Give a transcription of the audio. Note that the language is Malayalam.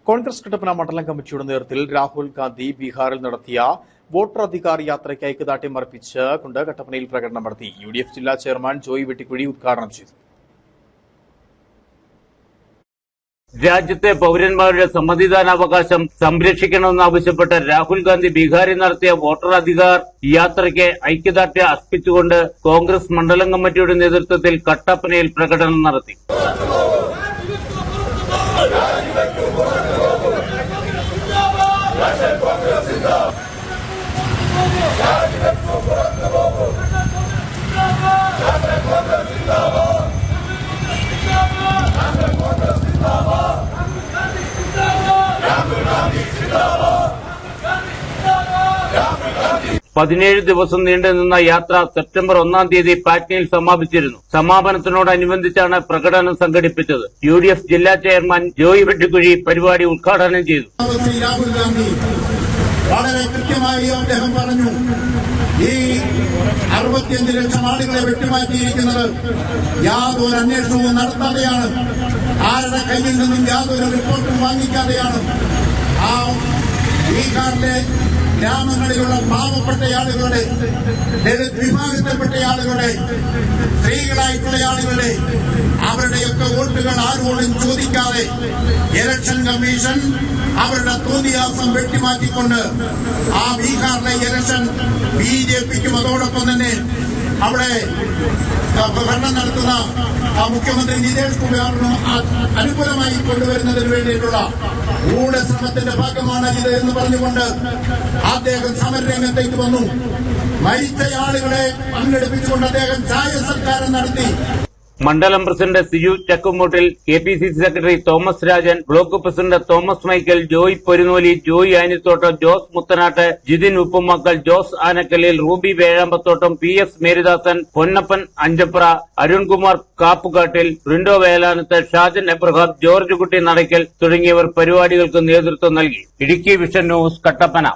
കോൺഗ്രസ് കട്ടപ്പന മണ്ഡലം കമ്മിറ്റിയുടെ നേതൃത്വത്തിൽ രാഹുൽ ഗാന്ധി ബീഹാറിൽ നടത്തിയ വോട്ടർ അധികാർ യാത്രയ്ക്ക് ഐക്യദാർഢ്യം അർപ്പിച്ചുകൊണ്ട് കട്ടപ്പനയിൽ പ്രകടനം നടത്തി. UDF ജില്ലാ ചെയർമാൻ ജോയ് വെട്ടിക്കുഴി ഉദ്ഘാടനം ചെയ്തു. രാജ്യത്തെ പൌരന്മാരുടെ സമ്മതിദാനാവകാശം സംരക്ഷിക്കണമെന്നാവശ്യപ്പെട്ട് രാഹുൽ ഗാന്ധി ബീഹാറിൽ നടത്തിയ വോട്ടർ അധികാർ യാത്രയ്ക്ക് ഐക്യദാർഢ്യം അർപ്പിച്ചുകൊണ്ട് കോൺഗ്രസ് മണ്ഡലം കമ്മിറ്റിയുടെ നേതൃത്വത്തിൽ കട്ടപ്പനയിൽ പ്രകടനം നടത്തി. പതിനേഴ് ദിവസം നീണ്ടുനിന്ന യാത്ര സെപ്റ്റംബർ 1-ാം തീയതി പാറ്റ്നയിൽ സമാപിച്ചിരുന്നു. സമാപനത്തിനോടനുബന്ധിച്ചാണ് പ്രകടനം സംഘടിപ്പിച്ചത്. UDF ജില്ലാ ചെയർമാൻ ജോയ് വെട്ടിക്കുഴി പരിപാടി ഉദ്ഘാടനം ചെയ്തു. രാഹുൽ ഗാന്ധി വളരെ കൃത്യമായി അദ്ദേഹം പറഞ്ഞു, ഈ 65 ലക്ഷം ആളുകളെ വെട്ടിമാറ്റിയിരിക്കുന്നത് യാതൊരു അന്വേഷണവും നടത്താതെയാണ്, ആരുടെ കയ്യിൽ നിന്നും യാതൊരു റിപ്പോർട്ടും വാങ്ങിക്കാതെയാണ്. ആ ബീഹാറിലെ ഗ്രാമങ്ങളിലുള്ള പാവപ്പെട്ട ആളുകളുടെ, ദളിത് വിഭാഗത്തിൽപ്പെട്ട ആളുകളുടെ, സ്ത്രീകളായിട്ടുള്ള ആളുകളുടെ അവരുടെയൊക്കെ വോട്ടുകൾ ആരോടും ചോദിക്കാതെ ഇലക്ഷൻ കമ്മീഷൻ അവരുടെ തോന്നിയാസം വെട്ടിമാറ്റിക്കൊണ്ട് ആ ബീഹാറിലെ ഇലക്ഷൻ BJPക്കും അതോടൊപ്പം തന്നെ അവിടെ ഭരണം നടത്തുന്ന മുഖ്യമന്ത്രി നിതീഷ് കുമാറിനും അനുകൂലമായി കൊണ്ടുവരുന്നതിന് വേണ്ടിയിട്ടുള്ള ഗൂഢശ്രമത്തിന്റെ ഭാഗമാണ് ഇത് എന്ന് പറഞ്ഞുകൊണ്ട് അദ്ദേഹം സമരരംഗത്തേക്ക് വന്നു. മരിച്ച ആളുകളെ പങ്കെടുപ്പിച്ചുകൊണ്ട് അദ്ദേഹം ചായസൽക്കാരം നടത്തി. മണ്ഡലം president Siju Chakkumoottil, KPCC secretary Thomas Rajan, block president Thomas Michael, Joy Porunnoli, Joy Anithottam, Jose Muthanatt, Jithin Uppumakkal, Jose Anakkallil, Ruby Vezhambathottam, PS Maridasan, Ponnappan Anchapra, Arunkumar Kappukattil, Rindo Velanath, Shajan Abraham, George Kutty Nadackal തുടങ്ങിയവർ പരിപാടികൾക്ക് നേതൃത്വം നൽകി. Idukki vision news, Kattappana.